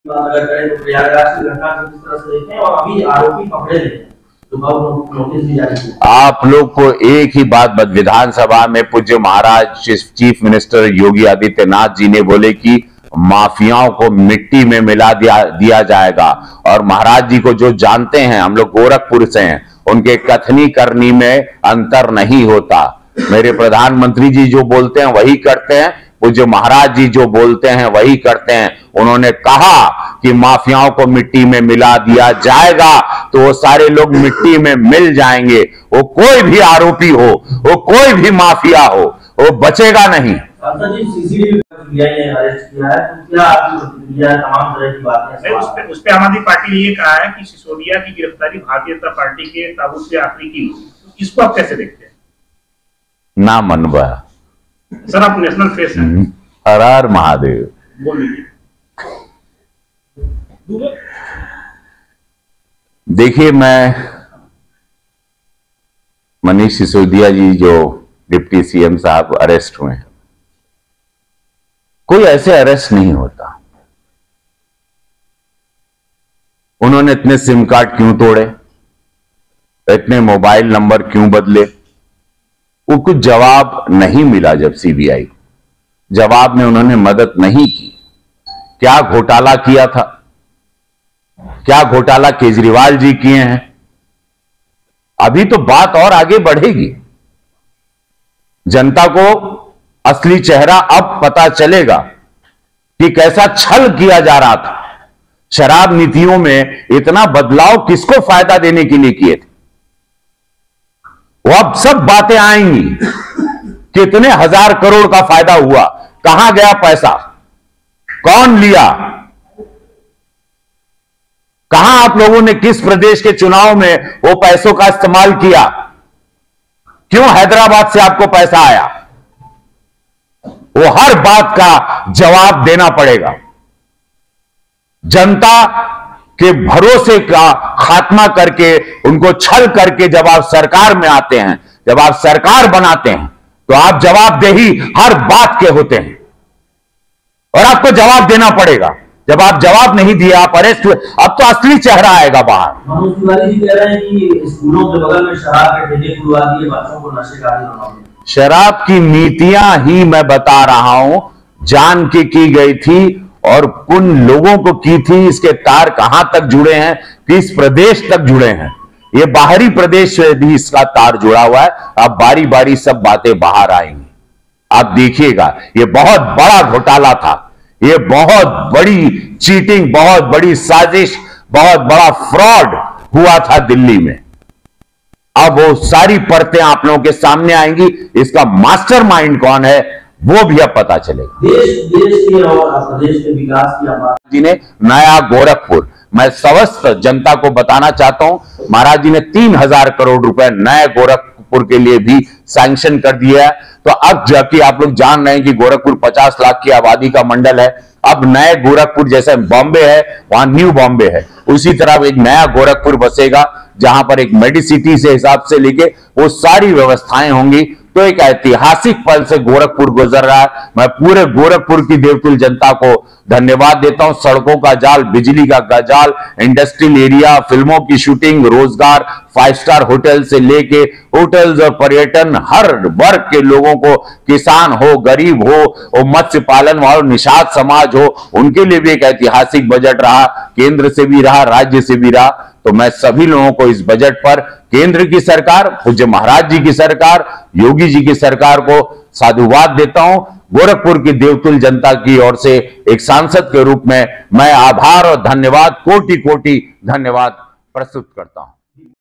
अगर करें तो प्रयागराज की घटना को किस तरह से देखें और अभी आरोपी पकड़े गए तो नोटिस भी जारी किया। आप लोग को एक ही बात विधानसभा में पूज्य महाराज चीफ मिनिस्टर योगी आदित्यनाथ जी ने बोले कि माफियाओं को मिट्टी में मिला दिया जाएगा। और महाराज जी को जो जानते हैं, हम लोग गोरखपुर से हैं, उनके कथनी करनी में अंतर नहीं होता। मेरे प्रधानमंत्री जी जो बोलते हैं वही करते हैं, पूज्य महाराज जी जो बोलते हैं वही करते हैं। उन्होंने कहा कि माफियाओं को मिट्टी में मिला दिया जाएगा तो वो सारे लोग मिट्टी में मिल जाएंगे। वो कोई भी आरोपी हो, वो कोई भी माफिया हो, वो बचेगा नहीं। उस पे आम आदमी पार्टी ने ये कहा है कि सिसोदिया की गिरफ्तारी भारतीय जनता पार्टी के ताबूत से आखिरी की। इसको आप कैसे देखते हैं? ना मनवा सर, आप नेशनल फेस हैं। हर हर महादेव। बोल लीजिए। देखिए, मैं मनीष सिसोदिया जी जो डिप्टी सीएम साहब अरेस्ट हुए हैं, कोई ऐसे अरेस्ट नहीं होता। उन्होंने इतने सिम कार्ड क्यों तोड़े, इतने मोबाइल नंबर क्यों बदले, वो कुछ जवाब नहीं मिला। जब सीबीआई जवाब में उन्होंने मदद नहीं की। क्या घोटाला किया था, क्या घोटाला केजरीवाल जी किए हैं? अभी तो बात और आगे बढ़ेगी। जनता को असली चेहरा अब पता चलेगा कि कैसा छल किया जा रहा था। शराब नीतियों में इतना बदलाव किसको फायदा देने के लिए किए थे, वो अब सब बातें आएंगी। कितने हजार करोड़ का फायदा हुआ, कहां गया पैसा, कौन लिया, कहां आप लोगों ने किस प्रदेश के चुनाव में वो पैसों का इस्तेमाल किया, क्यों हैदराबाद से आपको पैसा आया, वो हर बात का जवाब देना पड़ेगा। जनता के भरोसे का खात्मा करके, उनको छल करके जब आप सरकार में आते हैं, जब आप सरकार बनाते हैं, तो आप जवाबदेही हर बात के होते हैं और आपको जवाब देना पड़ेगा। जब आप जवाब नहीं दिए, आप अरेस्ट हुए, अब तो असली चेहरा आएगा बाहर। मनोज तिवारी जी कह रहे हैं कि स्कूलों के बगल में शराब के ठेले खुलवा दिए, बच्चों को नशे का आदी बनाओगे। शराब की नीतियां ही मैं बता रहा हूं, जान के की गई थी और उन लोगों को की थी। इसके तार कहां तक जुड़े हैं, किस प्रदेश तक जुड़े हैं, ये बाहरी प्रदेश से भी इसका तार जुड़ा हुआ है। अब बारी बारी सब बातें बाहर आएंगी, आप देखिएगा। ये बहुत बड़ा घोटाला था, ये बहुत बड़ी चीटिंग, बहुत बड़ी साजिश, बहुत बड़ा फ्रॉड हुआ था दिल्ली में। अब वो सारी परतें आप लोगों के सामने आएंगी। इसका मास्टरमाइंड कौन है वो भी अब पता चलेगा। देश के और प्रदेश के विकास की बात जी ने नया गोरखपुर, मैं समस्त जनता को बताना चाहता हूं, महाराज जी ने 3000 करोड़ रुपए नए गोरखपुर के लिए भी सैंक्शन कर दिया है। तो अब जबकि आप लोग जान रहे हैं कि गोरखपुर 50 लाख की आबादी का मंडल है, अब नए गोरखपुर जैसे बॉम्बे है, वहां न्यू बॉम्बे है, उसी तरह एक नया गोरखपुर बसेगा जहां पर एक मेडिसिटी से हिसाब से लेके वो सारी व्यवस्थाएं होंगी। तो एक ऐतिहासिक पल से गोरखपुर गुजर रहा है। मैं पूरे गोरखपुर की देवतुल्य जनता को धन्यवाद देता हूं। सड़कों का जाल, बिजली का जाल, इंडस्ट्रियल एरिया, फिल्मों की शूटिंग, रोजगार, 5 स्टार होटल से लेके होटल्स और पर्यटन, हर वर्ग के लोगों को, किसान हो, गरीब हो, मत्स्य पालन वालों, निषाद समाज हो, उनके लिए भी एक ऐतिहासिक बजट रहा। केंद्र से भी रहा, राज्य से भी रहा। तो मैं सभी लोगों को इस बजट पर केंद्र की सरकार, पूज्य महाराज जी की सरकार, योगी जी की सरकार को साधुवाद देता हूं। गोरखपुर की देवतुल्य जनता की ओर से एक सांसद के रूप में मैं आभार और धन्यवाद, कोटि कोटि धन्यवाद प्रस्तुत करता हूं।